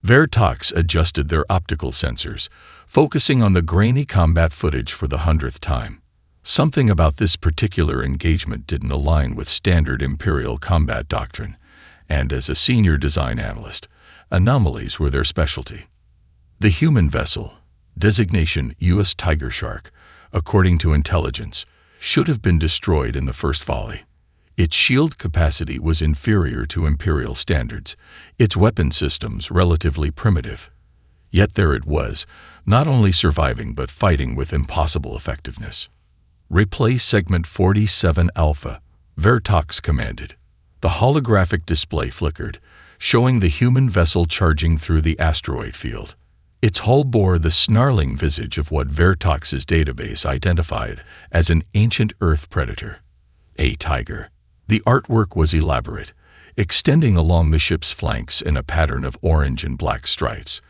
Vertox adjusted their optical sensors, focusing on the grainy combat footage for the 100th time. Something about this particular engagement didn't align with standard Imperial combat doctrine, and as a senior design analyst, anomalies were their specialty. The human vessel, designation U.S. Tiger Shark, according to intelligence, should have been destroyed in the first volley. Its shield capacity was inferior to Imperial standards, its weapon systems relatively primitive. Yet there it was, not only surviving but fighting with impossible effectiveness. Replay segment 47 Alpha, Vertox commanded. The holographic display flickered, showing the human vessel charging through the asteroid field. Its hull bore the snarling visage of what Vertox's database identified as an ancient Earth predator, a tiger. The artwork was elaborate, extending along the ship's flanks in a pattern of orange and black stripes,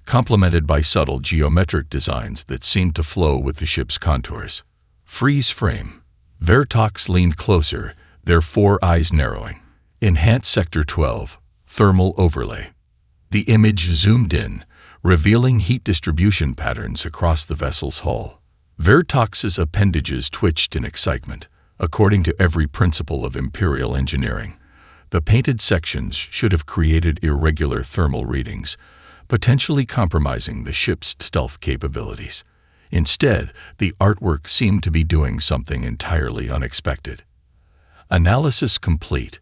complemented by subtle geometric designs that seemed to flow with the ship's contours. Freeze frame. Vertox leaned closer, their four eyes narrowing. Enhance Sector 12. Thermal overlay. The image zoomed in, revealing heat distribution patterns across the vessel's hull. Vertox's appendages twitched in excitement. According to every principle of Imperial engineering, the painted sections should have created irregular thermal readings, potentially compromising the ship's stealth capabilities. Instead, the artwork seemed to be doing something entirely unexpected. Analysis complete,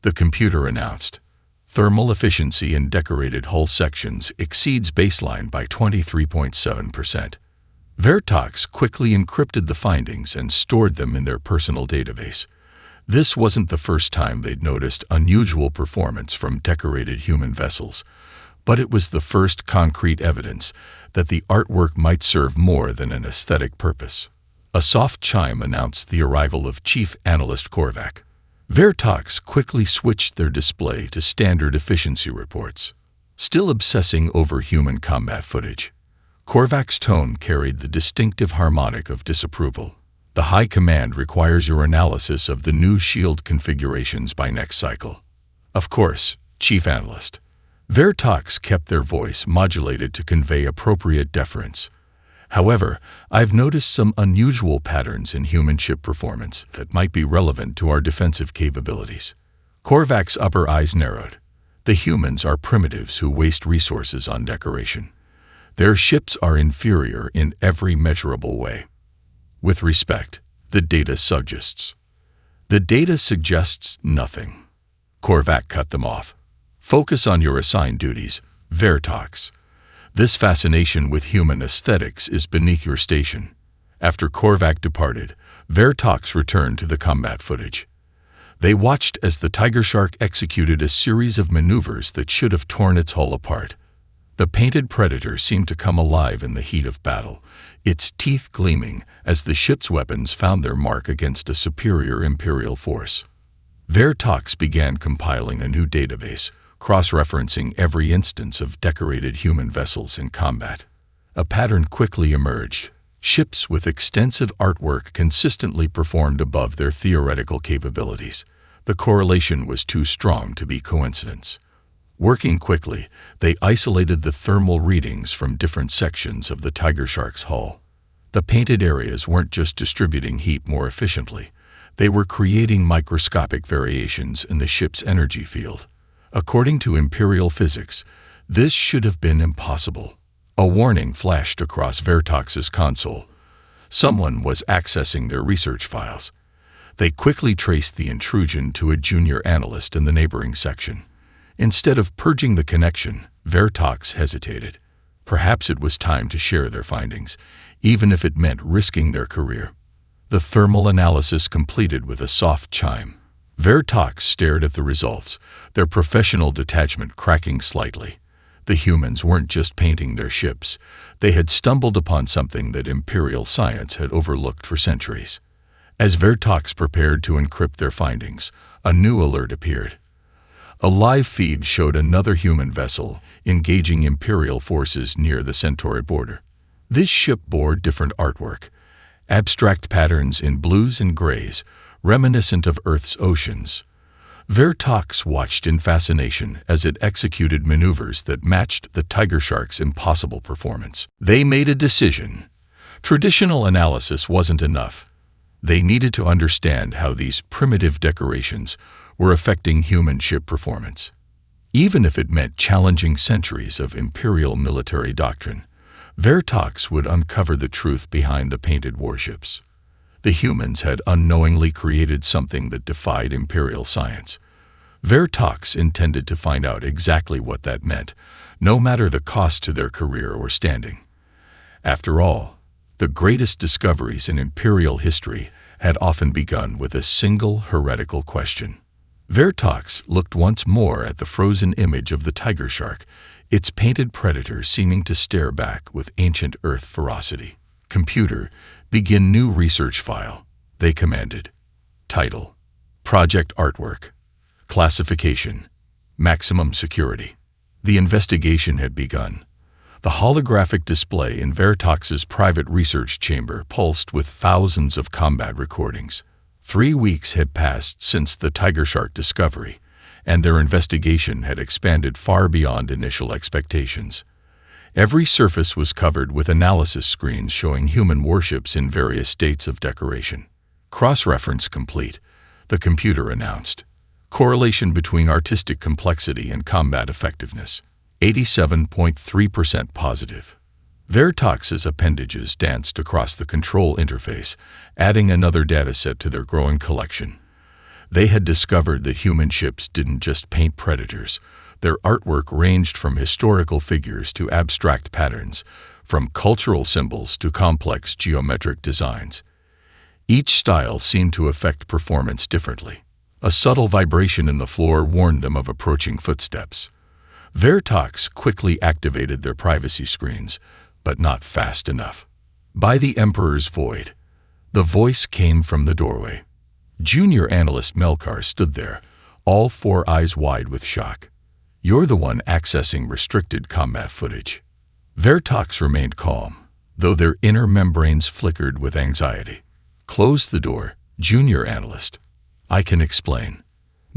the computer announced. Thermal efficiency in decorated hull sections exceeds baseline by 23.7%. Vertox quickly encrypted the findings and stored them in their personal database. This wasn't the first time they'd noticed unusual performance from decorated human vessels, but it was the first concrete evidence that the artwork might serve more than an aesthetic purpose. A soft chime announced the arrival of Chief Analyst Korvac. Vertox quickly switched their display to standard efficiency reports. Still obsessing over human combat footage, Korvac's tone carried the distinctive harmonic of disapproval. The High Command requires your analysis of the new shield configurations by next cycle. Of course, Chief Analyst. Vertox kept their voice modulated to convey appropriate deference. However, I've noticed some unusual patterns in human ship performance that might be relevant to our defensive capabilities. Korvac's upper eyes narrowed. The humans are primitives who waste resources on decoration. Their ships are inferior in every measurable way. With respect, the data suggests. The data suggests nothing. Korvac cut them off. Focus on your assigned duties, Vertox. This fascination with human aesthetics is beneath your station. After Korvac departed, Vertox returned to the combat footage. They watched as the Tiger Shark executed a series of maneuvers that should have torn its hull apart. The painted predator seemed to come alive in the heat of battle, its teeth gleaming as the ship's weapons found their mark against a superior Imperial force. Vertox began compiling a new database, cross-referencing every instance of decorated human vessels in combat. A pattern quickly emerged. Ships with extensive artwork consistently performed above their theoretical capabilities. The correlation was too strong to be coincidence. Working quickly, they isolated the thermal readings from different sections of the Tiger Shark's hull. The painted areas weren't just distributing heat more efficiently, they were creating microscopic variations in the ship's energy field. According to Imperial physics, this should have been impossible. A warning flashed across Vertox's console. Someone was accessing their research files. They quickly traced the intrusion to a junior analyst in the neighboring section. Instead of purging the connection, Vertox hesitated. Perhaps it was time to share their findings, even if it meant risking their career. The thermal analysis completed with a soft chime. Vertox stared at the results, their professional detachment cracking slightly. The humans weren't just painting their ships. They had stumbled upon something that Imperial science had overlooked for centuries. As Vertox prepared to encrypt their findings, a new alert appeared. A live feed showed another human vessel engaging Imperial forces near the Centauri border. This ship bore different artwork, abstract patterns in blues and grays, reminiscent of Earth's oceans. Vertox watched in fascination as it executed maneuvers that matched the tiger shark's impossible performance. They made a decision. Traditional analysis wasn't enough. They needed to understand how these primitive decorations were affecting human ship performance. Even if it meant challenging centuries of Imperial military doctrine, Vertox would uncover the truth behind the painted warships. The humans had unknowingly created something that defied Imperial science. Vertox intended to find out exactly what that meant, no matter the cost to their career or standing. After all, the greatest discoveries in Imperial history had often begun with a single heretical question. Vertox looked once more at the frozen image of the tiger shark, its painted predator seeming to stare back with ancient Earth ferocity. "Computer, begin new research file," they commanded. Title: Project Artwork. Classification: Maximum Security. The investigation had begun. The holographic display in Vertox's private research chamber pulsed with thousands of combat recordings. 3 weeks had passed since the tiger shark discovery, and their investigation had expanded far beyond initial expectations. Every surface was covered with analysis screens showing human warships in various states of decoration. Cross-reference complete, the computer announced. Correlation between artistic complexity and combat effectiveness. 87.3% positive. Vertox's appendages danced across the control interface, adding another dataset to their growing collection. They had discovered that human ships didn't just paint predators. Their artwork ranged from historical figures to abstract patterns, from cultural symbols to complex geometric designs. Each style seemed to affect performance differently. A subtle vibration in the floor warned them of approaching footsteps. Vertox quickly activated their privacy screens, but not fast enough. By the Emperor's Void, the voice came from the doorway. Junior analyst Melkar stood there, all 4 eyes wide with shock. "You're the one accessing restricted combat footage." Vertox remained calm, though their inner membranes flickered with anxiety. "Close the door, junior analyst. I can explain."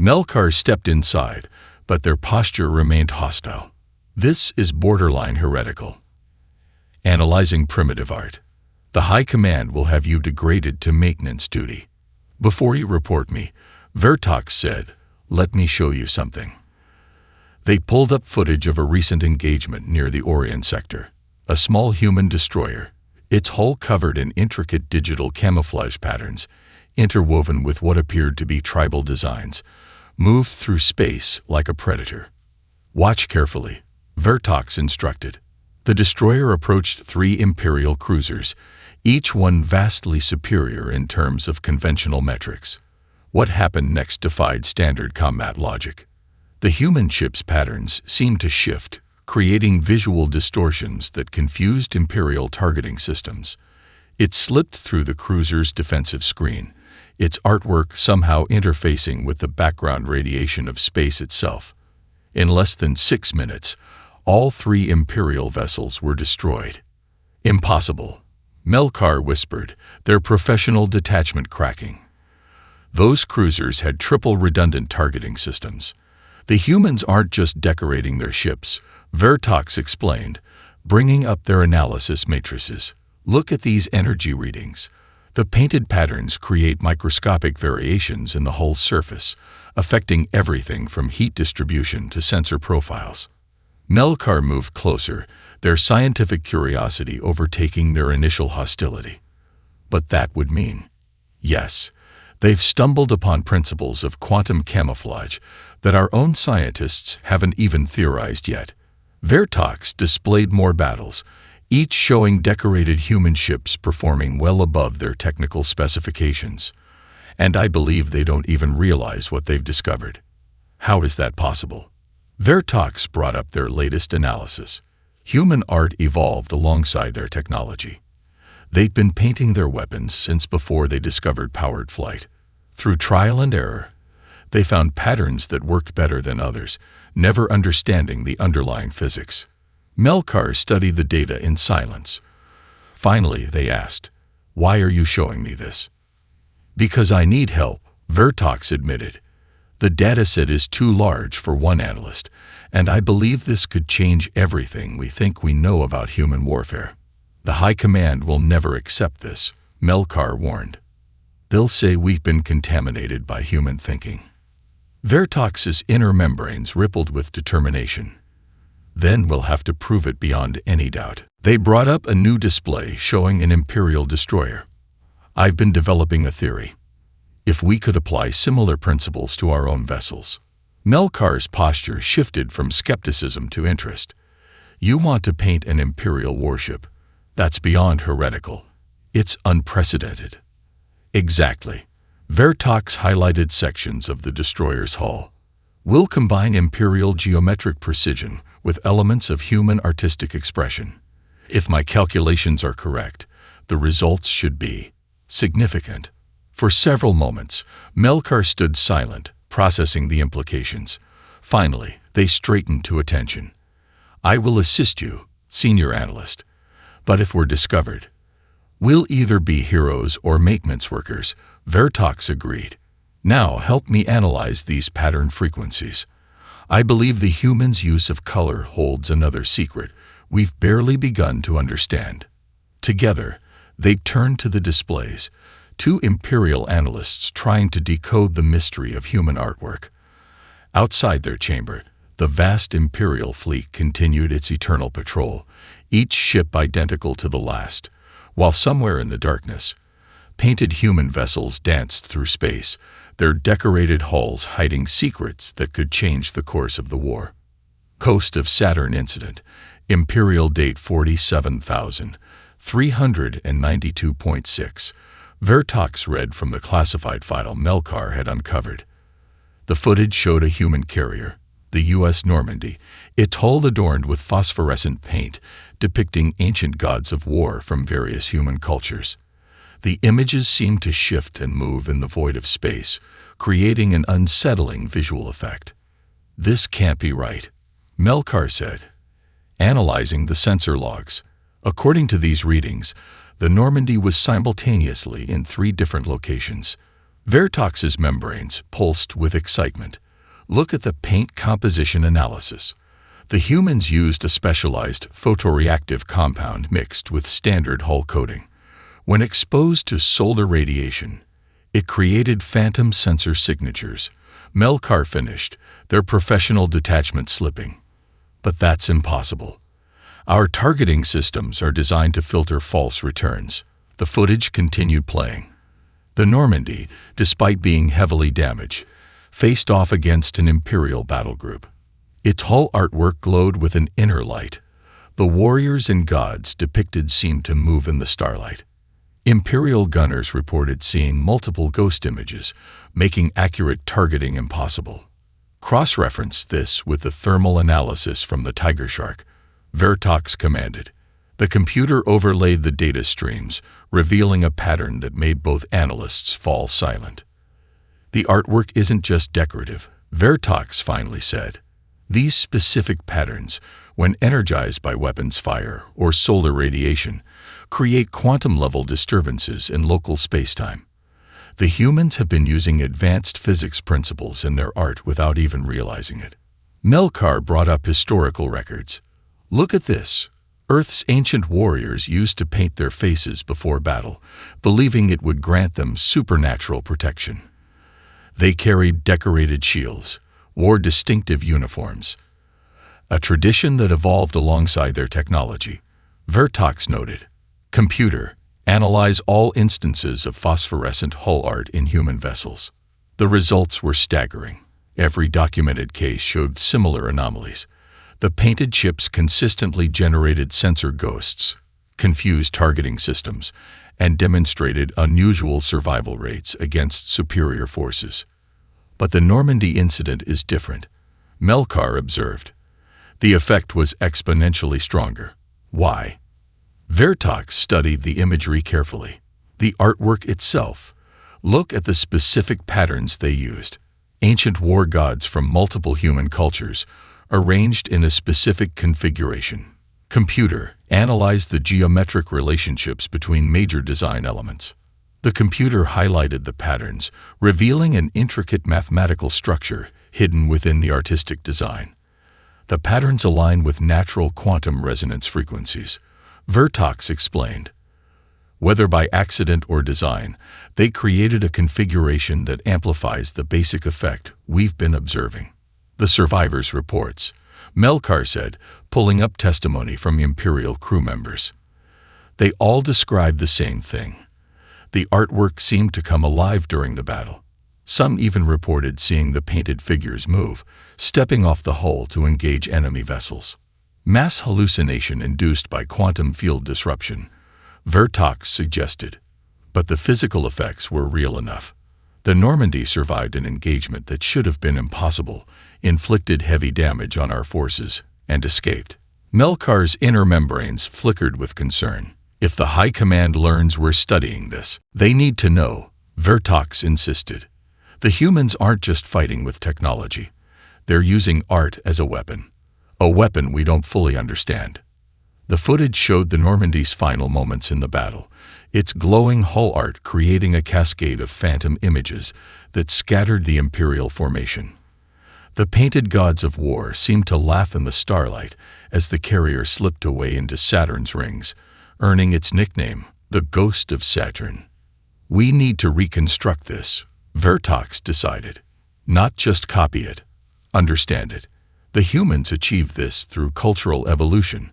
Melkar stepped inside, but their posture remained hostile. "This is borderline heretical. Analyzing primitive art. The High Command will have you degraded to maintenance duty." "Before you report me," Vertox said, "let me show you something." They pulled up footage of a recent engagement near the Orion sector. A small human destroyer, its hull covered in intricate digital camouflage patterns, interwoven with what appeared to be tribal designs, moved through space like a predator. "Watch carefully," Vertox instructed. The destroyer approached 3 Imperial cruisers, each one vastly superior in terms of conventional metrics. What happened next defied standard combat logic. The human ship's patterns seemed to shift, creating visual distortions that confused Imperial targeting systems. It slipped through the cruiser's defensive screen, its artwork somehow interfacing with the background radiation of space itself. In less than 6 minutes, all 3 Imperial vessels were destroyed. "Impossible," Melkar whispered, their professional detachment cracking. Those cruisers had triple redundant targeting systems. "The humans aren't just decorating their ships," Vertox explained, bringing up their analysis matrices. "Look at these energy readings. The painted patterns create microscopic variations in the hull surface, affecting everything from heat distribution to sensor profiles." Melkar moved closer, their scientific curiosity overtaking their initial hostility. "But that would mean..." "Yes, they've stumbled upon principles of quantum camouflage that our own scientists haven't even theorized yet." Vertox displayed more battles, each showing decorated human ships performing well above their technical specifications. "And I believe they don't even realize what they've discovered." "How is that possible?" Vertox brought up their latest analysis. Human art evolved alongside their technology. They'd been painting their weapons since before they discovered powered flight. Through trial and error, they found patterns that worked better than others, never understanding the underlying physics. Melkar studied the data in silence. Finally, they asked, "Why are you showing me this?" "Because I need help," Vertox admitted. The dataset is too large for one analyst, and I believe this could change everything we think we know about human warfare. The High Command will never accept this, Melkar warned. They'll say we've been contaminated by human thinking. Vertox's inner membranes rippled with determination. Then we'll have to prove it beyond any doubt. They brought up a new display showing an Imperial destroyer. I've been developing a theory. If we could apply similar principles to our own vessels. Melkar's posture shifted from skepticism to interest. You want to paint an Imperial warship? That's beyond heretical. It's unprecedented. Exactly. Vertox highlighted sections of the destroyer's hull. We'll combine Imperial geometric precision with elements of human artistic expression. If my calculations are correct, the results should be significant. For several moments, Melkar stood silent, processing the implications. Finally, they straightened to attention. I will assist you, senior analyst. But if we're discovered, we'll either be heroes or maintenance workers, Vertox agreed. Now help me analyze these pattern frequencies. I believe the human's use of color holds another secret we've barely begun to understand. Together, they turned to the displays, two Imperial analysts trying to decode the mystery of human artwork. Outside their chamber, the vast Imperial fleet continued its eternal patrol, each ship identical to the last, while somewhere in the darkness, painted human vessels danced through space, their decorated hulls hiding secrets that could change the course of the war. Coast of Saturn Incident, Imperial date 47,392.6. Vertox read from the classified file Melkar had uncovered. The footage showed a human carrier, the U.S. Normandy, its hull adorned with phosphorescent paint, depicting ancient gods of war from various human cultures. The images seemed to shift and move in the void of space, creating an unsettling visual effect. This can't be right, Melkar said, analyzing the sensor logs. According to these readings, the Normandy was simultaneously in 3 different locations. Vertox's membranes pulsed with excitement. Look at the paint composition analysis. The humans used a specialized photoreactive compound mixed with standard hull coating. When exposed to solar radiation, it created phantom sensor signatures. Melkar finished, their professional detachment slipping. But that's impossible. Our targeting systems are designed to filter false returns. The footage continued playing. The Normandy, despite being heavily damaged, faced off against an Imperial battle group. Its hull artwork glowed with an inner light. The warriors and gods depicted seemed to move in the starlight. Imperial gunners reported seeing multiple ghost images, making accurate targeting impossible. Cross-reference this with the thermal analysis from the Tiger Shark, Vertox commanded. The computer overlaid the data streams, revealing a pattern that made both analysts fall silent. The artwork isn't just decorative, Vertox finally said. These specific patterns, when energized by weapons fire or solar radiation, create quantum-level disturbances in local spacetime. The humans have been using advanced physics principles in their art without even realizing it. Melkar brought up historical records. Look at this. Earth's ancient warriors used to paint their faces before battle, believing it would grant them supernatural protection. They carried decorated shields, wore distinctive uniforms, a tradition that evolved alongside their technology. Vertox noted, computer, analyze all instances of phosphorescent hull art in human vessels. The results were staggering. Every documented case showed similar anomalies. The painted ships consistently generated sensor ghosts, confused targeting systems, and demonstrated unusual survival rates against superior forces. But the Normandy incident is different, Melkar observed. The effect was exponentially stronger. Why? Vertox studied the imagery carefully. The artwork itself. Look at the specific patterns they used. Ancient war gods from multiple human cultures, arranged in a specific configuration. Computer, analyze the geometric relationships between major design elements. The computer highlighted the patterns, revealing an intricate mathematical structure hidden within the artistic design. The patterns align with natural quantum resonance frequencies, Vertox explained. Whether by accident or design, they created a configuration that amplifies the basic effect we've been observing. The survivors' reports, Melkar said, pulling up testimony from Imperial crew members. They all described the same thing. The artwork seemed to come alive during the battle. Some even reported seeing the painted figures move, stepping off the hull to engage enemy vessels. Mass hallucination induced by quantum field disruption, Vertox suggested. But the physical effects were real enough. The Normandy survived an engagement that should have been impossible, inflicted heavy damage on our forces, and escaped. Melkar's inner membranes flickered with concern. If the High Command learns we're studying this, they need to know, Vertox insisted. The humans aren't just fighting with technology. They're using art as a weapon we don't fully understand. The footage showed the Normandy's final moments in the battle, its glowing hull art creating a cascade of phantom images that scattered the Imperial formation. The painted gods of war seemed to laugh in the starlight as the carrier slipped away into Saturn's rings, earning its nickname, the Ghost of Saturn. We need to reconstruct this, Vertox decided. Not just copy it, understand it. The humans achieved this through cultural evolution,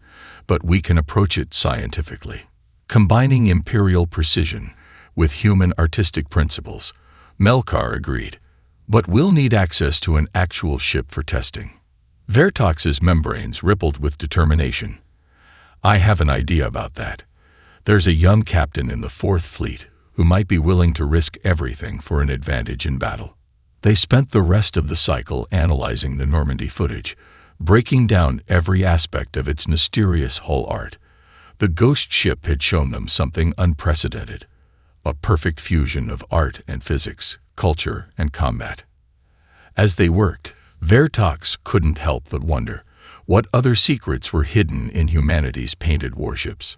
but we can approach it scientifically. Combining Imperial precision with human artistic principles, Melkar agreed. But we'll need access to an actual ship for testing. Vertox's membranes rippled with determination. I have an idea about that. There's a young captain in the 4th Fleet who might be willing to risk everything for an advantage in battle. They spent the rest of the cycle analyzing the Normandy footage, breaking down every aspect of its mysterious hull art. The ghost ship had shown them something unprecedented, a perfect fusion of art and physics, culture and combat. As they worked, Vertox couldn't help but wonder what other secrets were hidden in humanity's painted warships.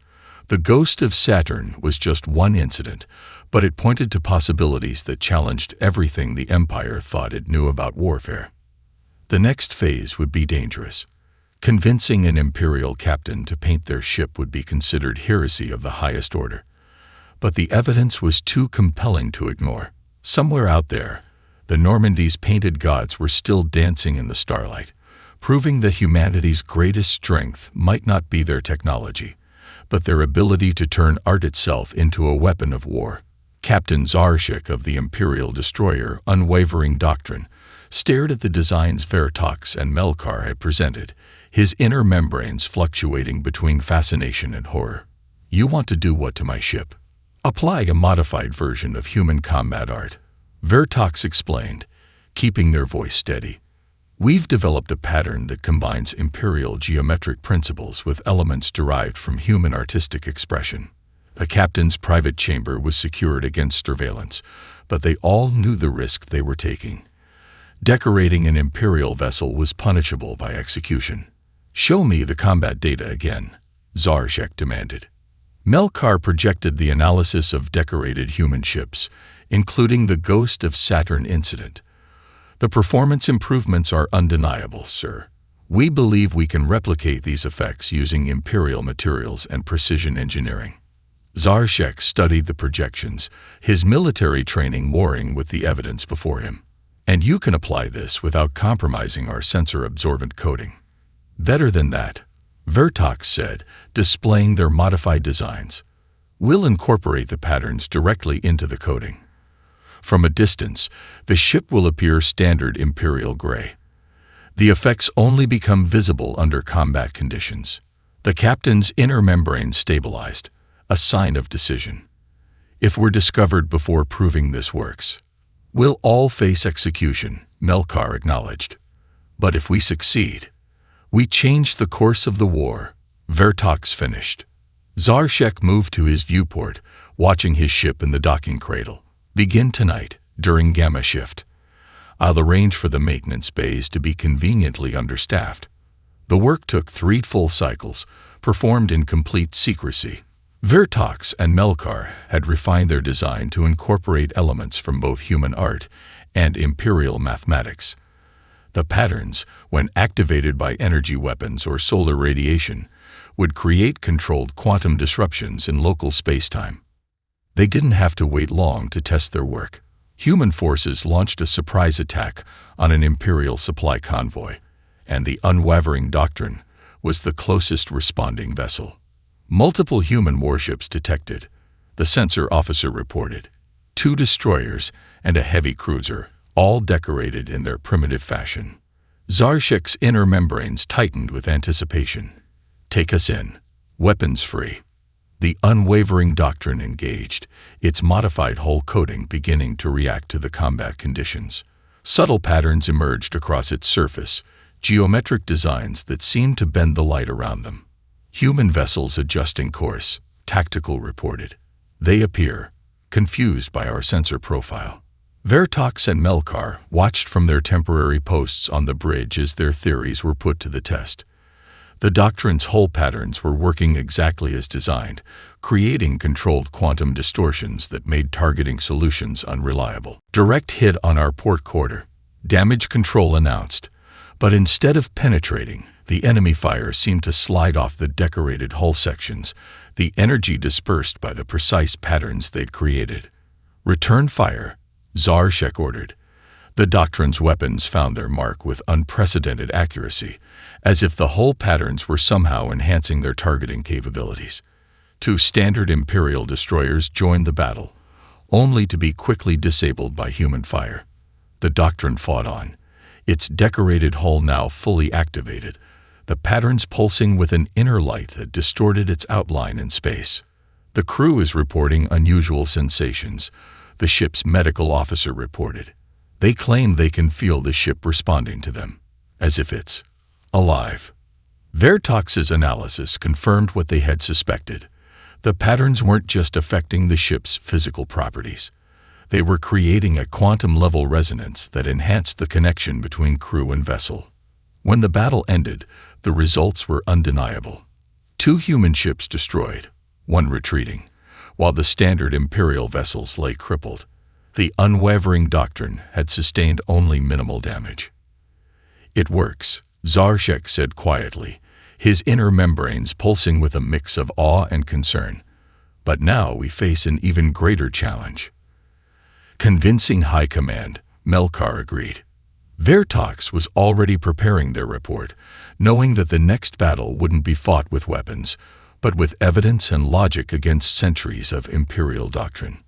The Ghost of Saturn was just one incident, but it pointed to possibilities that challenged everything the Empire thought it knew about warfare. The next phase would be dangerous. Convincing an Imperial captain to paint their ship would be considered heresy of the highest order. But the evidence was too compelling to ignore. Somewhere out there, the Normandy's painted gods were still dancing in the starlight, proving that humanity's greatest strength might not be their technology, but their ability to turn art itself into a weapon of war. Captain Zarshik of the Imperial destroyer Unwavering Doctrine stared at the designs Vertox and Melkar had presented, his inner membranes fluctuating between fascination and horror. You want to do what to my ship? Apply a modified version of human combat art, Vertox explained, keeping their voice steady. We've developed a pattern that combines Imperial geometric principles with elements derived from human artistic expression. A captain's private chamber was secured against surveillance, but they all knew the risk they were taking. Decorating an Imperial vessel was punishable by execution. Show me the combat data again, Zarshek demanded. Melkar projected the analysis of decorated human ships, including the Ghost of Saturn incident. The performance improvements are undeniable, sir. We believe we can replicate these effects using Imperial materials and precision engineering. Zarshek studied the projections, his military training warring with the evidence before him. And you can apply this without compromising our sensor-absorbent coating. Better than that, Vertox said, displaying their modified designs. We'll incorporate the patterns directly into the coating. From a distance, the ship will appear standard Imperial gray. The effects only become visible under combat conditions. The captain's inner membrane stabilized, a sign of decision. If we're discovered before proving this works, we'll all face execution, Melkar acknowledged. But if we succeed, we change the course of the war, Vertox finished. Zarshek moved to his viewport, watching his ship in the docking cradle. Begin tonight, during Gamma shift. I'll arrange for the maintenance bays to be conveniently understaffed. The work took 3 full cycles, performed in complete secrecy. Vertox and Melkar had refined their design to incorporate elements from both human art and Imperial mathematics. The patterns, when activated by energy weapons or solar radiation, would create controlled quantum disruptions in local spacetime. They didn't have to wait long to test their work. Human forces launched a surprise attack on an Imperial supply convoy, and the Unwavering Doctrine was the closest responding vessel. Multiple human warships detected, the sensor officer reported. 2 destroyers and a heavy cruiser, all decorated in their primitive fashion. Zarshek's inner membranes tightened with anticipation. Take us in, weapons free. The Unwavering Doctrine engaged, its modified hull coating beginning to react to the combat conditions. Subtle patterns emerged across its surface, geometric designs that seemed to bend the light around them. Human vessels adjusting course, Tactical reported. They appear, confused by our sensor profile. Vertox and Melkar watched from their temporary posts on the bridge as their theories were put to the test. The Doctrine's hull patterns were working exactly as designed, creating controlled quantum distortions that made targeting solutions unreliable. Direct hit on our port quarter, damage control announced, but instead of penetrating, the enemy fire seemed to slide off the decorated hull sections, the energy dispersed by the precise patterns they'd created. Return fire, Zarshek ordered. The Doctrine's weapons found their mark with unprecedented accuracy, as if the hull patterns were somehow enhancing their targeting capabilities. 2 standard Imperial destroyers joined the battle, only to be quickly disabled by human fire. The Doctrine fought on, its decorated hull now fully activated, the patterns pulsing with an inner light that distorted its outline in space. The crew is reporting unusual sensations, the ship's medical officer reported. They claim they can feel the ship responding to them, as if it's alive. Vertox's analysis confirmed what they had suspected. The patterns weren't just affecting the ship's physical properties. They were creating a quantum-level resonance that enhanced the connection between crew and vessel. When the battle ended, the results were undeniable. 2 human ships destroyed, 1 retreating, while the standard Imperial vessels lay crippled. The Unwavering Doctrine had sustained only minimal damage. It works, Zarshek said quietly, his inner membranes pulsing with a mix of awe and concern. But now we face an even greater challenge. Convincing high command, Melkar agreed. Vertox was already preparing their report, knowing that the next battle wouldn't be fought with weapons, but with evidence and logic against centuries of Imperial doctrine.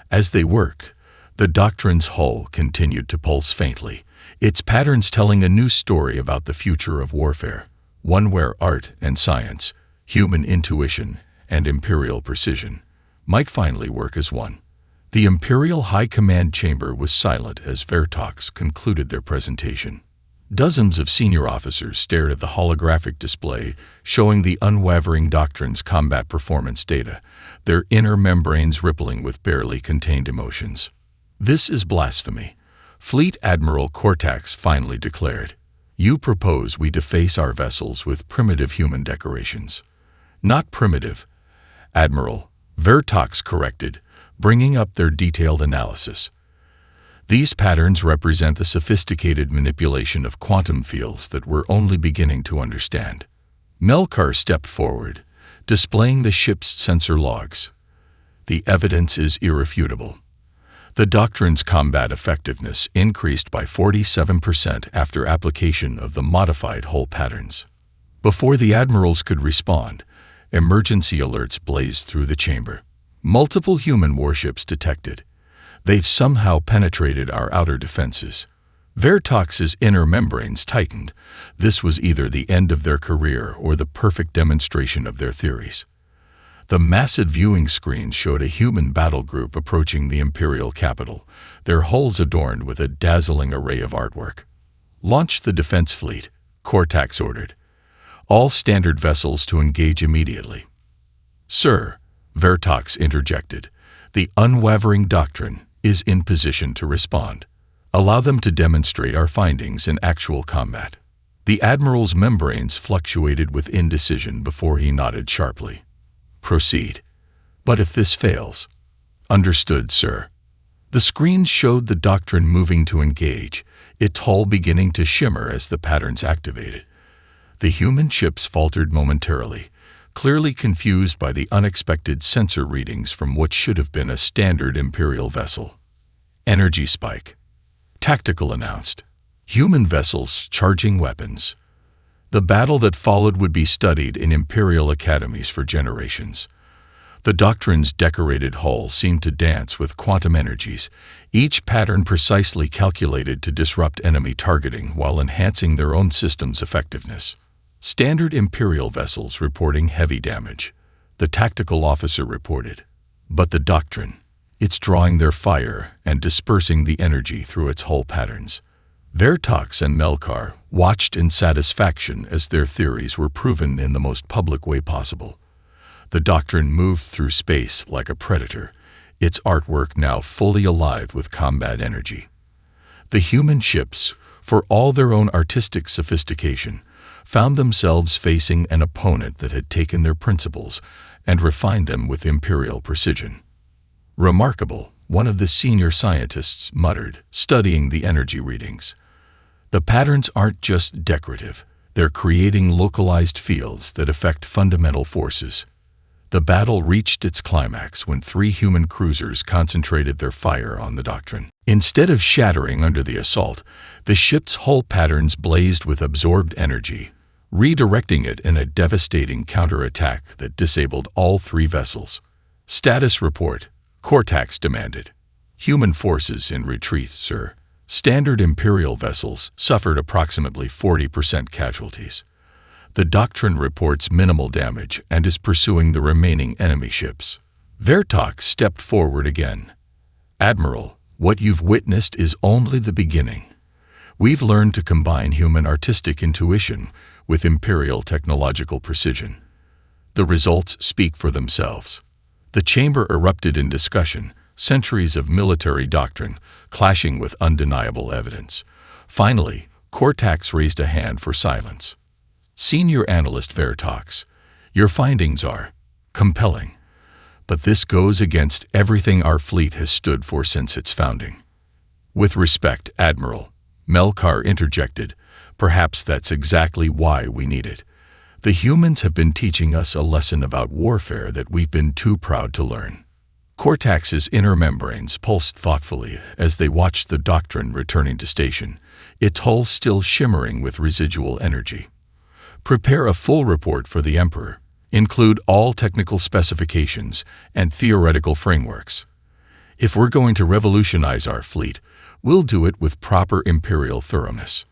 As they worked, the Doctrine's hull continued to pulse faintly, its patterns telling a new story about the future of warfare, one where art and science, human intuition, and Imperial precision might finally work as one. The Imperial High Command chamber was silent as Vertox concluded their presentation. Dozens of senior officers stared at the holographic display showing the Unwavering Doctrine's combat performance data, their inner membranes rippling with barely contained emotions. "This is blasphemy," Fleet Admiral Cortax finally declared. "You propose we deface our vessels with primitive human decorations." "Not primitive, Admiral," Vertox corrected, bringing up their detailed analysis. "These patterns represent the sophisticated manipulation of quantum fields that we're only beginning to understand." Melkar stepped forward, displaying the ship's sensor logs. "The evidence is irrefutable. The Doctrine's combat effectiveness increased by 47% after application of the modified hull patterns." Before the admirals could respond, emergency alerts blazed through the chamber. Multiple human warships detected. "They've somehow penetrated our outer defenses." Vertox's inner membranes tightened. This was either the end of their career or the perfect demonstration of their theories. The massive viewing screen showed a human battle group approaching the Imperial capital, their hulls adorned with a dazzling array of artwork. "Launch the defense fleet," Cortax ordered. "All standard vessels to engage immediately." "Sir," Vertox interjected, "the Unwavering Doctrine is in position to respond. Allow them to demonstrate our findings in actual combat." The Admiral's membranes fluctuated with indecision before he nodded sharply. Proceed. But if this fails... Understood, sir. The screen showed the doctrine moving to engage, its hull beginning to shimmer as the patterns activated. The human ships faltered momentarily, clearly confused by the unexpected sensor readings from what should have been a standard Imperial vessel. Energy spike. Tactical announced. Human vessels charging weapons. The battle that followed would be studied in Imperial academies for generations. The doctrine's decorated hull seemed to dance with quantum energies, each pattern precisely calculated to disrupt enemy targeting while enhancing their own system's effectiveness. Standard Imperial vessels reporting heavy damage. The tactical officer reported. But the doctrine, it's drawing their fire and dispersing the energy through its hull patterns. Vertox and Melkar watched in satisfaction as their theories were proven in the most public way possible. The doctrine moved through space like a predator, its artwork now fully alive with combat energy. The human ships, for all their own artistic sophistication, found themselves facing an opponent that had taken their principles and refined them with Imperial precision. Remarkable, one of the senior scientists muttered, studying the energy readings. The patterns aren't just decorative, they're creating localized fields that affect fundamental forces. The battle reached its climax when 3 human cruisers concentrated their fire on the doctrine. Instead of shattering under the assault, the ship's hull patterns blazed with absorbed energy, redirecting it in a devastating counterattack that disabled all 3 vessels. Status report, Cortax demanded. Human forces in retreat, sir. Standard Imperial vessels suffered approximately 40% casualties. The doctrine reports minimal damage and is pursuing the remaining enemy ships. Vertox stepped forward again. Admiral, what you've witnessed is only the beginning. We've learned to combine human artistic intuition with Imperial technological precision. The results speak for themselves. The chamber erupted in discussion, centuries of military doctrine clashing with undeniable evidence. Finally, Cortax raised a hand for silence. Senior Analyst Vertox, your findings are compelling, but this goes against everything our fleet has stood for since its founding. With respect, Admiral, Melkar interjected, perhaps that's exactly why we need it. The humans have been teaching us a lesson about warfare that we've been too proud to learn. Cortax's inner membranes pulsed thoughtfully as they watched the doctrine returning to station, its hull still shimmering with residual energy. Prepare a full report for the Emperor. Include all technical specifications and theoretical frameworks. If we're going to revolutionize our fleet, we'll do it with proper Imperial thoroughness.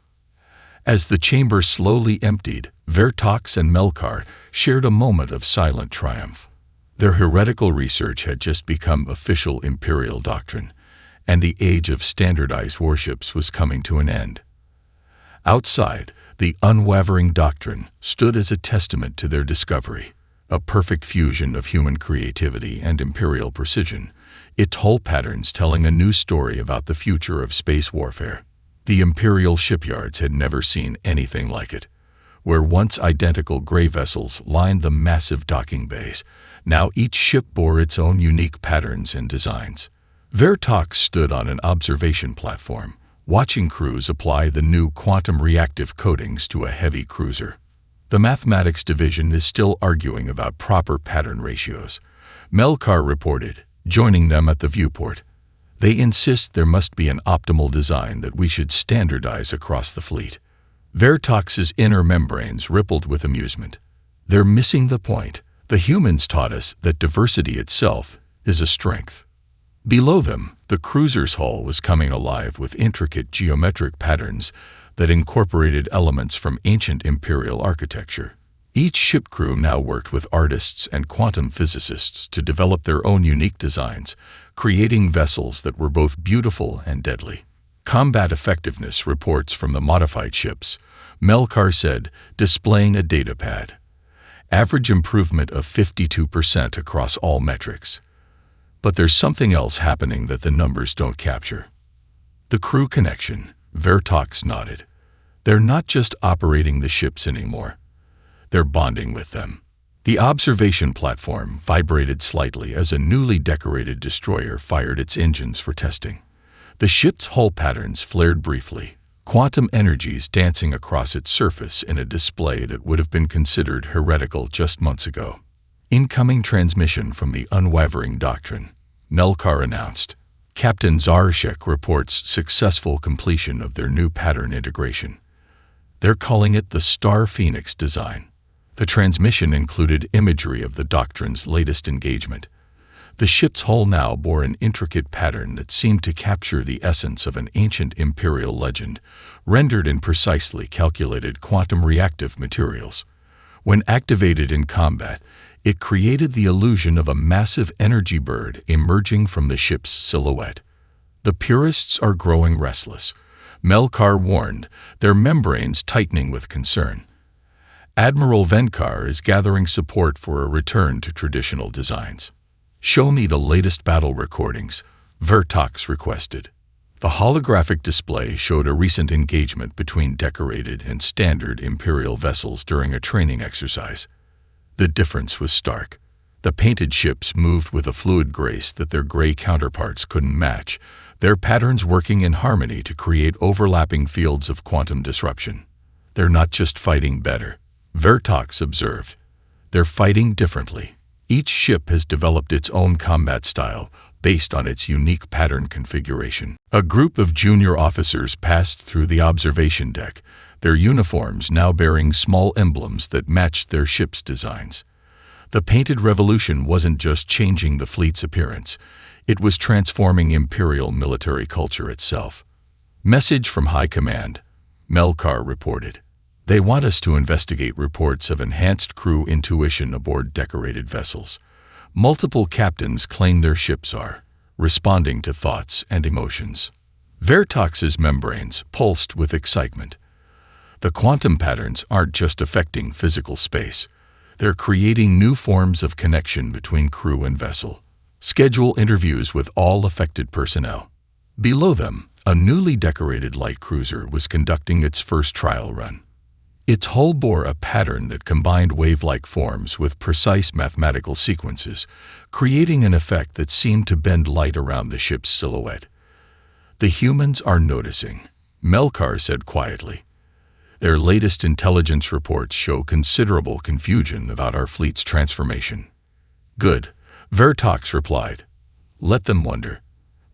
As the chamber slowly emptied, Vertox and Melkar shared a moment of silent triumph. Their heretical research had just become official Imperial doctrine, and the age of standardized warships was coming to an end. Outside, the unwavering doctrine stood as a testament to their discovery, a perfect fusion of human creativity and Imperial precision, its hull patterns telling a new story about the future of space warfare. The Imperial shipyards had never seen anything like it. Where once identical gray vessels lined the massive docking bays, now each ship bore its own unique patterns and designs. Vertox stood on an observation platform, watching crews apply the new quantum reactive coatings to a heavy cruiser. The mathematics division is still arguing about proper pattern ratios. Melkar reported, joining them at the viewport. They insist there must be an optimal design that we should standardize across the fleet. Vertox's inner membranes rippled with amusement. They're missing the point. The humans taught us that diversity itself is a strength. Below them, the cruiser's hull was coming alive with intricate geometric patterns that incorporated elements from ancient Imperial architecture. Each ship crew now worked with artists and quantum physicists to develop their own unique designs, creating vessels that were both beautiful and deadly. Combat effectiveness reports from the modified ships, Melkar said, displaying a datapad. Average improvement of 52% across all metrics. But there's something else happening that the numbers don't capture. The crew connection, Vertox nodded. They're not just operating the ships anymore. They're bonding with them. The observation platform vibrated slightly as a newly decorated destroyer fired its engines for testing. The ship's hull patterns flared briefly, quantum energies dancing across its surface in a display that would have been considered heretical just months ago. Incoming transmission from the unwavering doctrine, Melkar announced. Captain Zarshek reports successful completion of their new pattern integration. They're calling it the Star Phoenix design. The transmission included imagery of the doctrine's latest engagement. The ship's hull now bore an intricate pattern that seemed to capture the essence of an ancient Imperial legend, rendered in precisely calculated quantum reactive materials. When activated in combat, it created the illusion of a massive energy bird emerging from the ship's silhouette. The purists are growing restless, Melkar warned, their membranes tightening with concern. Admiral Venkar is gathering support for a return to traditional designs. "Show me the latest battle recordings," Vertox requested. The holographic display showed a recent engagement between decorated and standard Imperial vessels during a training exercise. The difference was stark. The painted ships moved with a fluid grace that their gray counterparts couldn't match, their patterns working in harmony to create overlapping fields of quantum disruption. "They're not just fighting better," Vertox observed. "They're fighting differently. Each ship has developed its own combat style based on its unique pattern configuration." A group of junior officers passed through the observation deck, their uniforms now bearing small emblems that matched their ship's designs. The painted revolution wasn't just changing the fleet's appearance, it was transforming Imperial military culture itself. "Message from High Command," Melkar reported. "They want us to investigate reports of enhanced crew intuition aboard decorated vessels. Multiple captains claim their ships are responding to thoughts and emotions." Vertox's membranes pulsed with excitement. The quantum patterns aren't just affecting physical space. They're creating new forms of connection between crew and vessel. "Schedule interviews with all affected personnel." Below them, a newly decorated light cruiser was conducting its first trial run. Its hull bore a pattern that combined wave-like forms with precise mathematical sequences, creating an effect that seemed to bend light around the ship's silhouette. "The humans are noticing," Melkar said quietly. "Their latest intelligence reports show considerable confusion about our fleet's transformation." "Good," Vertox replied. "Let them wonder.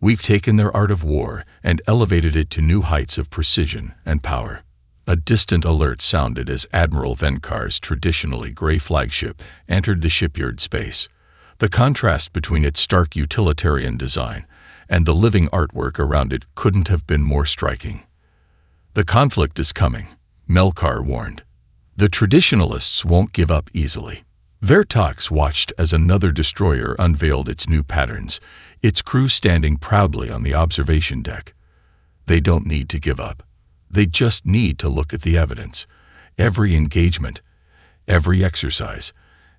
We've taken their art of war and elevated it to new heights of precision and power." A distant alert sounded as Admiral Venkar's traditionally gray flagship entered the shipyard space. The contrast between its stark utilitarian design and the living artwork around it couldn't have been more striking. "The conflict is coming," Melkar warned. "The traditionalists won't give up easily." Vertox watched as another destroyer unveiled its new patterns, its crew standing proudly on the observation deck. They don't need to give up. They just need to look at the evidence. Every engagement, every exercise,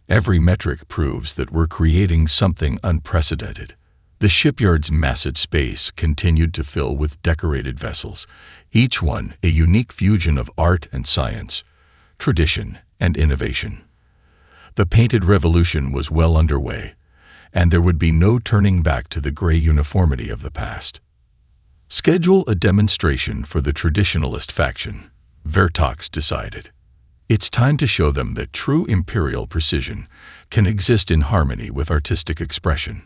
every metric proves that we're creating something unprecedented. The shipyard's massive space continued to fill with decorated vessels, each one a unique fusion of art and science, tradition and innovation. The painted revolution was well underway, and there would be no turning back to the gray uniformity of the past. "Schedule a demonstration for the traditionalist faction," Vertox decided. "It's time to show them that true Imperial precision can exist in harmony with artistic expression."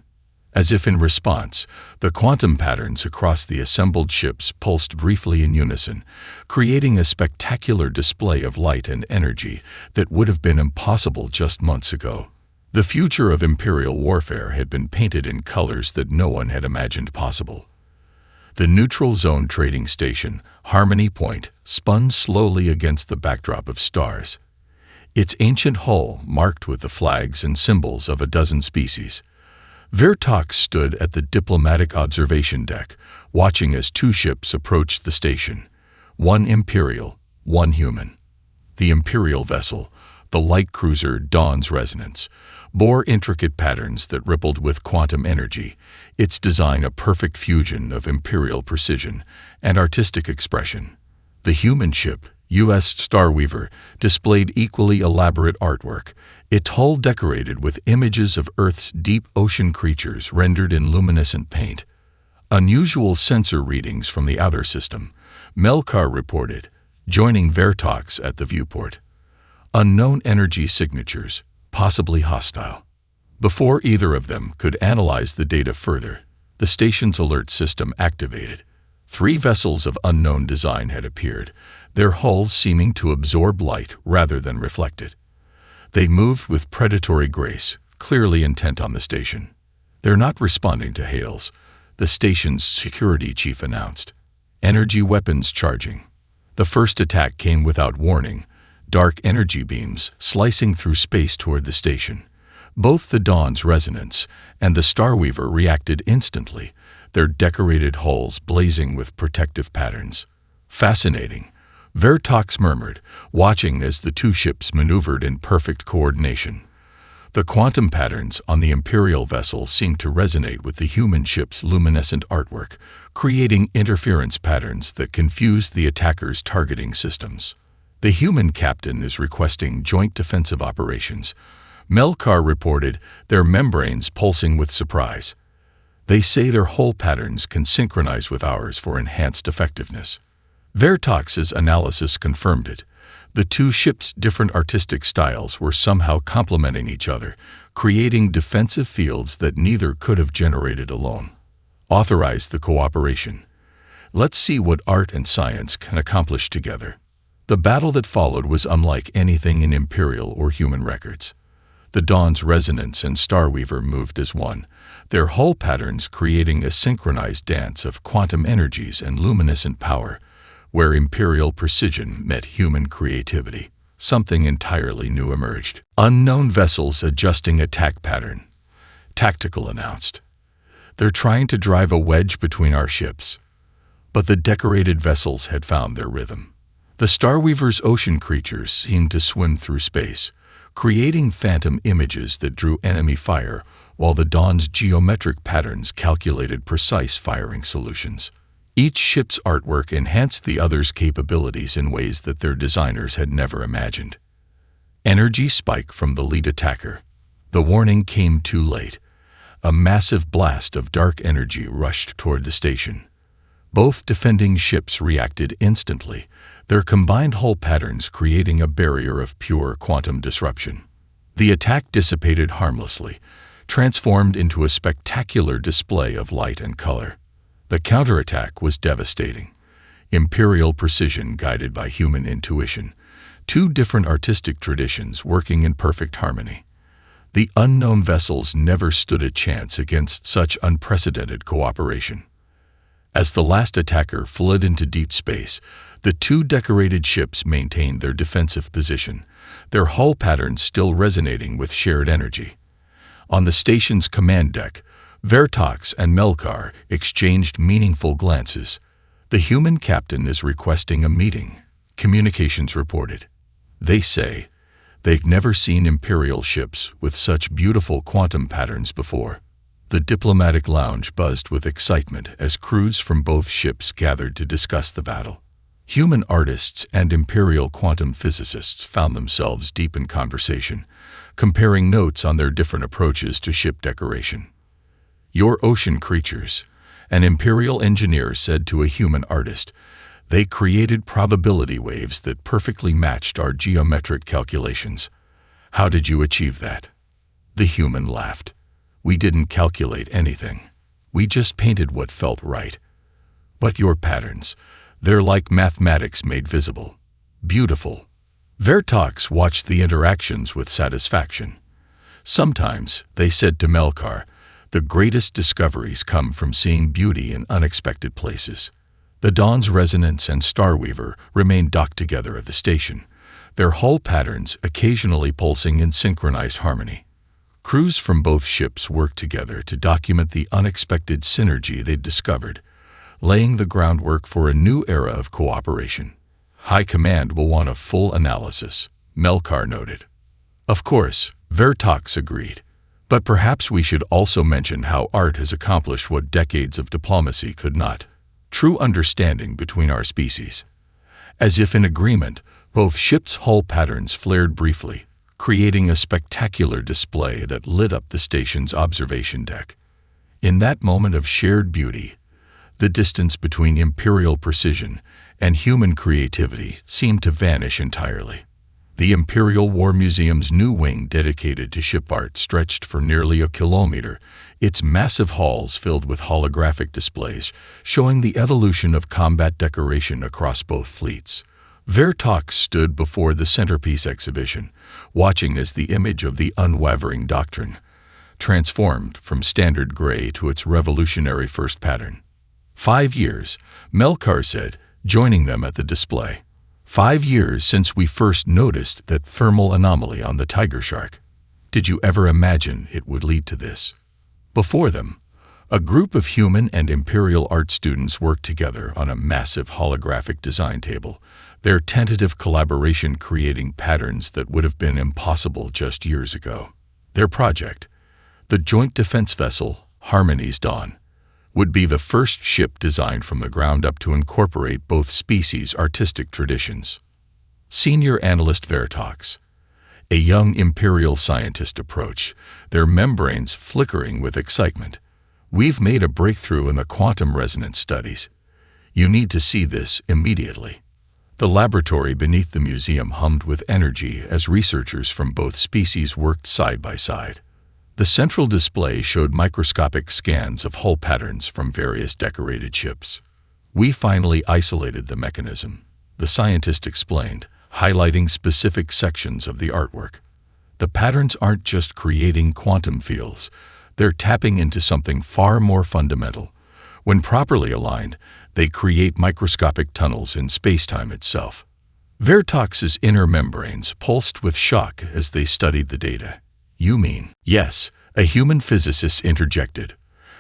As if in response, the quantum patterns across the assembled ships pulsed briefly in unison, creating a spectacular display of light and energy that would have been impossible just months ago. The future of Imperial warfare had been painted in colors that no one had imagined possible. The neutral zone trading station, Harmony Point, spun slowly against the backdrop of stars. Its ancient hull marked with the flags and symbols of a dozen species. Vertox stood at the diplomatic observation deck, watching as two ships approached the station, one Imperial, one human. The Imperial vessel, the light cruiser Dawn's Resonance, bore intricate patterns that rippled with quantum energy, its design a perfect fusion of Imperial precision and artistic expression. The human ship, U.S. Starweaver, displayed equally elaborate artwork, its hull decorated with images of Earth's deep ocean creatures rendered in luminescent paint. Unusual sensor readings from the outer system, Melkar reported, joining Vertox at the viewport. Unknown energy signatures, possibly hostile. Before either of them could analyze the data further, the station's alert system activated. 3 vessels of unknown design had appeared, their hulls seeming to absorb light rather than reflect it. They moved with predatory grace, clearly intent on the station. "They're not responding to hails," the station's security chief announced. "Energy weapons charging." The first attack came without warning, dark energy beams slicing through space toward the station. Both the Dawn's resonance and the Starweaver reacted instantly, their decorated hulls blazing with protective patterns. "Fascinating," Vertox murmured, watching as the 2 ships maneuvered in perfect coordination. The quantum patterns on the Imperial vessel seemed to resonate with the human ship's luminescent artwork, creating interference patterns that confused the attackers' targeting systems. "The human captain is requesting joint defensive operations," Melkar reported, their membranes pulsing with surprise. "They say their hull patterns can synchronize with ours for enhanced effectiveness." Vertox's analysis confirmed it. The 2 ships' different artistic styles were somehow complementing each other, creating defensive fields that neither could have generated alone. "Authorize the cooperation. Let's see what art and science can accomplish together." The battle that followed was unlike anything in Imperial or human records. The Dawn's resonance and Starweaver moved as one, their hull patterns creating a synchronized dance of quantum energies and luminescent power, where Imperial precision met human creativity. Something entirely new emerged. "Unknown vessels adjusting attack pattern," Tactical announced. "They're trying to drive a wedge between our ships." But the decorated vessels had found their rhythm. The Starweaver's ocean creatures seemed to swim through space, creating phantom images that drew enemy fire, while the Dawn's geometric patterns calculated precise firing solutions. Each ship's artwork enhanced the other's capabilities in ways that their designers had never imagined. Energy spike from the lead attacker. The warning came too late. A massive blast of dark energy rushed toward the station. Both defending ships reacted instantly, their combined hull patterns creating a barrier of pure quantum disruption. The attack dissipated harmlessly, transformed into a spectacular display of light and color. The counterattack was devastating. Imperial precision guided by human intuition, 2 different artistic traditions working in perfect harmony. The unknown vessels never stood a chance against such unprecedented cooperation. As the last attacker fled into deep space, the 2 decorated ships maintained their defensive position, their hull patterns still resonating with shared energy. On the station's command deck, Vertox and Melkar exchanged meaningful glances. "The human captain is requesting a meeting," communications reported. "They say they've never seen Imperial ships with such beautiful quantum patterns before." The diplomatic lounge buzzed with excitement as crews from both ships gathered to discuss the battle. Human artists and Imperial quantum physicists found themselves deep in conversation, comparing notes on their different approaches to ship decoration. "Your ocean creatures," an Imperial engineer said to a human artist. "They created probability waves that perfectly matched our geometric calculations. How did you achieve that?" The human laughed. "We didn't calculate anything. We just painted what felt right. But your patterns, they're like mathematics made visible. Beautiful." Vertox watched the interactions with satisfaction. "Sometimes," they said to Melkar, "the greatest discoveries come from seeing beauty in unexpected places." The Dawn's resonance and Starweaver remained docked together at the station, their hull patterns occasionally pulsing in synchronized harmony. Crews from both ships worked together to document the unexpected synergy they'd discovered, laying the groundwork for a new era of cooperation. "High Command will want a full analysis," Melkar noted. "Of course," Vertox agreed. "But perhaps we should also mention how art has accomplished what decades of diplomacy could not. True understanding between our species." As if in agreement, both ships' hull patterns flared briefly, creating a spectacular display that lit up the station's observation deck. In that moment of shared beauty, the distance between Imperial precision and human creativity seemed to vanish entirely. The Imperial War Museum's new wing dedicated to ship art stretched for nearly a kilometer, its massive halls filled with holographic displays showing the evolution of combat decoration across both fleets. Vertox stood before the centerpiece exhibition, watching as the image of the unwavering doctrine transformed from standard gray to its revolutionary first pattern. 5 years, Melkar said, joining them at the display. 5 years since we first noticed that thermal anomaly on the tiger shark. Did you ever imagine it would lead to this? Before them, a group of human and Imperial art students worked together on a massive holographic design table, their tentative collaboration creating patterns that would have been impossible just years ago. Their project, the joint defense vessel Harmony's Dawn, would be the first ship designed from the ground up to incorporate both species' artistic traditions. Senior Analyst Vertox, a young Imperial scientist, approached, their membranes flickering with excitement. We've made a breakthrough in the quantum resonance studies. You need to see this immediately. The laboratory beneath the museum hummed with energy as researchers from both species worked side by side. The central display showed microscopic scans of hull patterns from various decorated ships. We finally isolated the mechanism, the scientist explained, highlighting specific sections of the artwork. The patterns aren't just creating quantum fields, they're tapping into something far more fundamental. When properly aligned, they create microscopic tunnels in space-time itself. Vertox's inner membranes pulsed with shock as they studied the data. You mean? Yes, a human physicist interjected,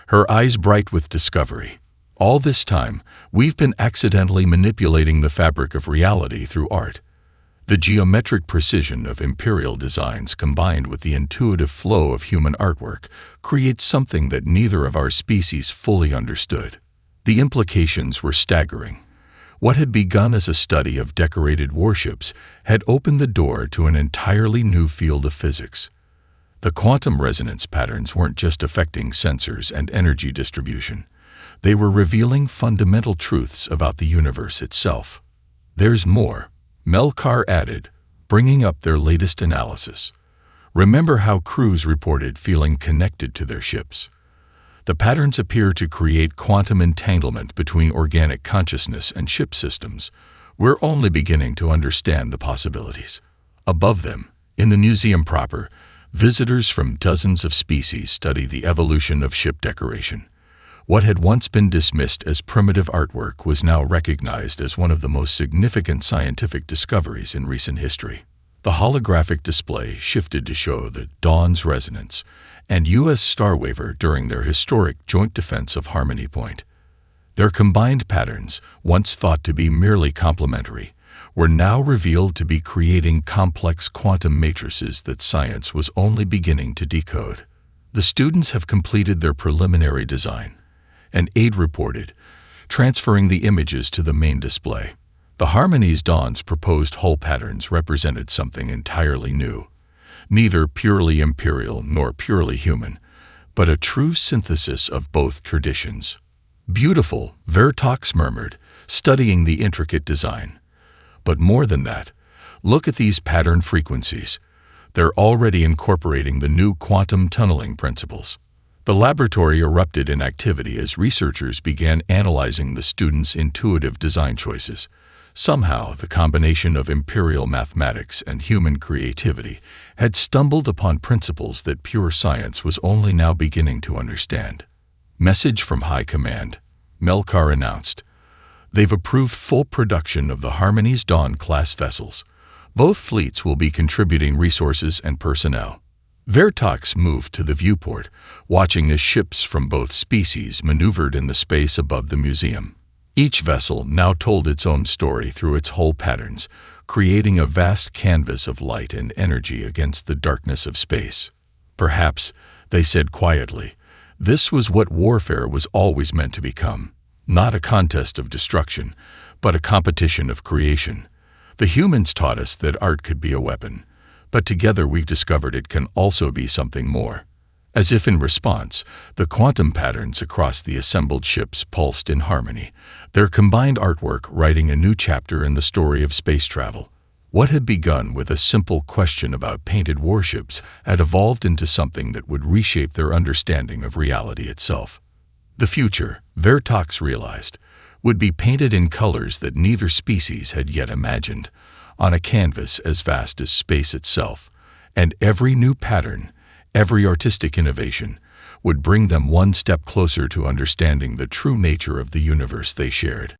her eyes bright with discovery. All this time, we've been accidentally manipulating the fabric of reality through art. The geometric precision of Imperial designs combined with the intuitive flow of human artwork creates something that neither of our species fully understood. The implications were staggering. What had begun as a study of decorated warships had opened the door to an entirely new field of physics. The quantum resonance patterns weren't just affecting sensors and energy distribution. They were revealing fundamental truths about the universe itself. There's more, Melkar added, bringing up their latest analysis. Remember how crews reported feeling connected to their ships? The patterns appear to create quantum entanglement between organic consciousness and ship systems. We're only beginning to understand the possibilities. Above them, in the museum proper, visitors from dozens of species study the evolution of ship decoration. What had once been dismissed as primitive artwork was now recognized as one of the most significant scientific discoveries in recent history. The holographic display shifted to show the Dawn's resonance and U.S. Star Waver during their historic joint defense of Harmony Point. Their combined patterns, once thought to be merely complementary, were now revealed to be creating complex quantum matrices that science was only beginning to decode. The students have completed their preliminary design, an aide reported, transferring the images to the main display. The Harmony's Dawn's proposed hull patterns represented something entirely new, neither purely Imperial nor purely human, but a true synthesis of both traditions. Beautiful, Vertox murmured, studying the intricate design. But more than that, look at these pattern frequencies. They're already incorporating the new quantum tunneling principles. The laboratory erupted in activity as researchers began analyzing the students' intuitive design choices. Somehow, the combination of Imperial mathematics and human creativity had stumbled upon principles that pure science was only now beginning to understand. Message from High Command, Melkar announced. They've approved full production of the Harmony's Dawn class vessels. Both fleets will be contributing resources and personnel. Vertox moved to the viewport, watching as ships from both species maneuvered in the space above the museum. Each vessel now told its own story through its hull patterns, creating a vast canvas of light and energy against the darkness of space. Perhaps, they said quietly, this was what warfare was always meant to become. Not a contest of destruction, but a competition of creation. The humans taught us that art could be a weapon, But together we've discovered it can also be something more. As if in response, the quantum patterns across the assembled ships pulsed in harmony, their combined artwork writing a new chapter in the story of space travel. What had begun with a simple question about painted warships had evolved into something that would reshape their understanding of reality itself. The future, Vertox realized, would be painted in colors that neither species had yet imagined, on a canvas as vast as space itself, and every new pattern, every artistic innovation, would bring them one step closer to understanding the true nature of the universe they shared.